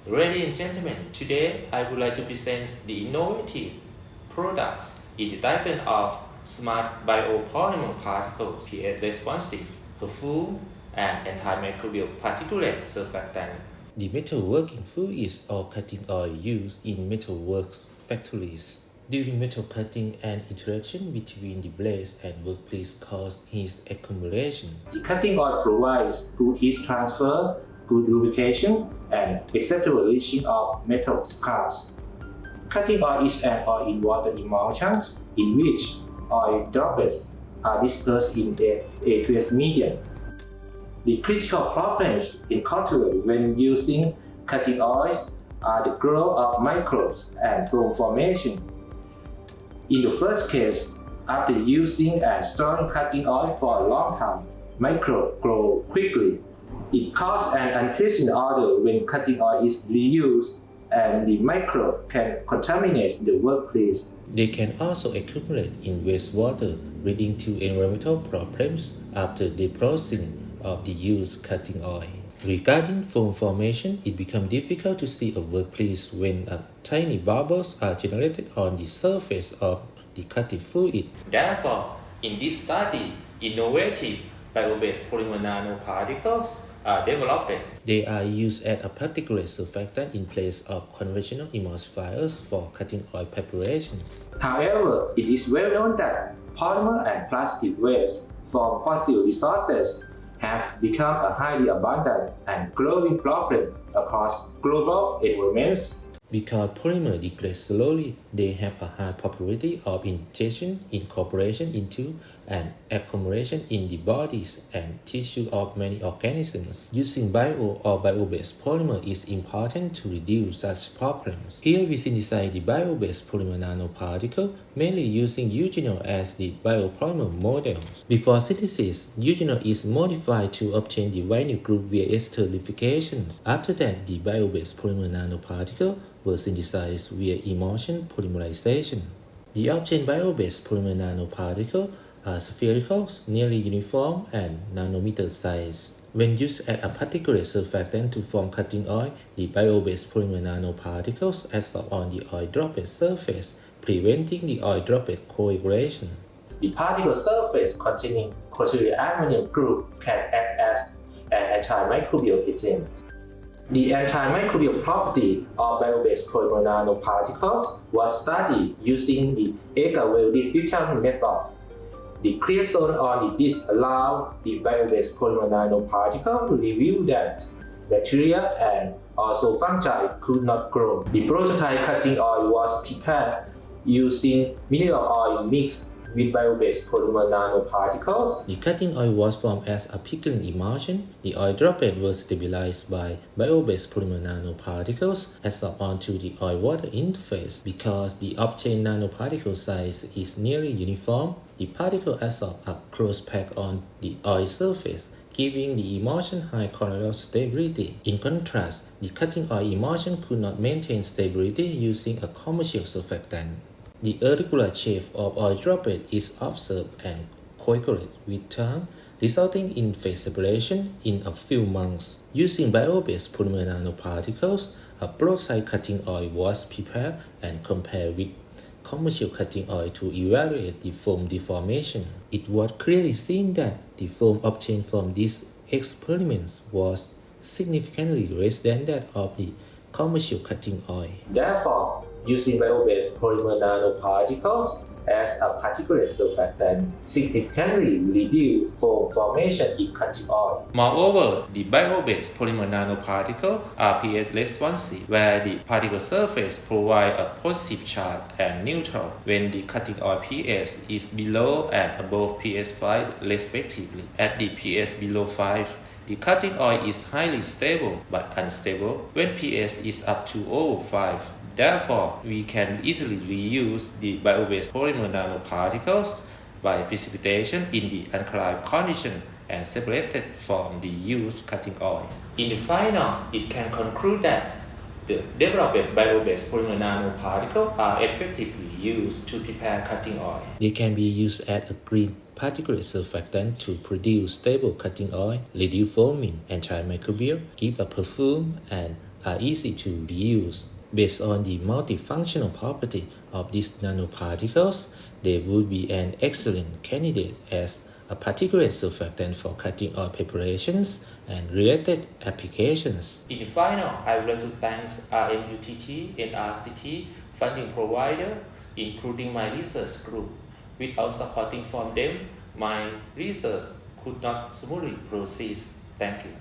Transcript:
Ladies and gentlemen, today I would like to present the innovative products in the title of Smart Biopolymer Particles, pH responsive, perfume, and antimicrobial particulate surfactant. The metalworking fluids or cutting oil used in metalwork factories. During metal cutting, an interaction between the blades and workpiece causes heat accumulation. The cutting oil provides good heat transfer, good lubrication, and acceptable leaching of metal scraps. Cutting oil is an oil in water emulsion in which oil droplets are dispersed in an aqueous medium. The critical problems encountered when using cutting oils are the growth of microbes and foam formation. In the first case, after using and storing cutting oil for a long time, microbes grow quickly. It causes an unpleasant odor when cutting oil is reused, and the microbe can contaminate the workplace. They can also accumulate in wastewater, leading to environmental problems after the processing of the used cutting oil. Regarding foam formation, it becomes difficult to see a workpiece when tiny bubbles are generated on the surface of the cutting fluid. Therefore, in this study, innovative bio-based polymer nanoparticles are developed. They are used as a particulate surfactant in place of conventional emulsifiers for cutting oil preparations. However, it is well known that polymer and plastic waste from fossil resources have become a highly abundant and growing problem across global environments. Because polymer degrade slowly, they have a high probability of ingestion, incorporation into, and accumulation in the bodies and tissue of many organisms. Using bio or bio-based polymer is important to reduce such problems. Here we synthesize the bio-based polymer nanoparticle, mainly using eugenol as the biopolymer model. Before synthesis, eugenol is modified to obtain the vinyl group via esterification. After that, the bio-based polymer nanoparticle were synthesized via emulsion polymerization. The obtained bio-based polymer nanoparticles are spherical, nearly uniform, and nanometer size. When used as a particulate surfactant to form cutting oil, the bio-based polymer nanoparticles absorb on the oil droplet surface, preventing the oil droplet coagulation. The particle surface containing quaternary ammonium group can act as an antimicrobial agent. The antimicrobial property of bio-based polymer nanoparticles was studied using the agar-well diffusion method. The clear zone on the disc allowed the bio-based polymer nanoparticle to reveal that bacteria and also fungi could not grow. The prototype cutting oil was prepared using mineral oil mixed with bio-based polymer nanoparticles. The cutting oil was formed as a pickling emulsion. The oil droplet was stabilized by bio-based polymer nanoparticles absorbed onto the oil-water interface. Because the obtained nanoparticle size is nearly uniform, the particles absorb a close pack on the oil surface, giving the emulsion high colloidal stability. In contrast, the cutting oil emulsion could not maintain stability using a commercial surfactant. The irregular shape of oil droplet is observed and coagulates with time, resulting in phase separation in a few months. Using bio-based polymer nanoparticles, a prototype cutting oil was prepared and compared with commercial cutting oil to evaluate the foam deformation. It was clearly seen that the foam obtained from these experiments was significantly less than that of the commercial cutting oil. Therefore, using bio-based polymer nanoparticles as a particulate surfactant significantly reduce foam formation in cutting oil. Moreover, the bio-based polymer nanoparticles are pH responsive, where the particle surface provides a positive charge and neutral when the cutting oil pH is below and above pH 5 respectively. At the pH below 5, the cutting oil is highly stable but unstable when pH is up to over 5. Therefore, we can easily reuse the bio-based polymer nanoparticles by precipitation in the alkaline condition and separated from the used cutting oil. In the final, it can conclude that the developed bio-based polymer nanoparticles are effectively used to prepare cutting oil. They can be used as a green particulate surfactant to produce stable cutting oil, reduce foaming, antimicrobial, give a perfume, and are easy to reuse. Based on the multifunctional property of these nanoparticles, they would be an excellent candidate as a particulate surfactant for cutting oil preparations and related applications. In the final, I would like to thank RMUTT and RCT funding provider, including my research group. Without supporting from them, my research could not smoothly proceed. Thank you.